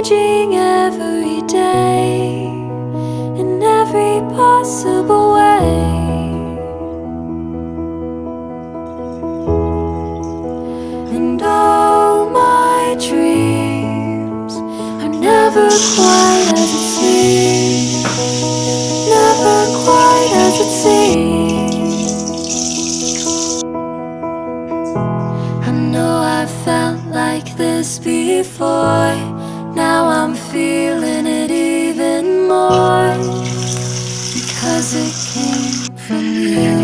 changing every day in every possible way. And all my dreams are never quite as it seems, never quite as it seems. I know I've felt like this before, now I'm feeling it even more, because it came from you.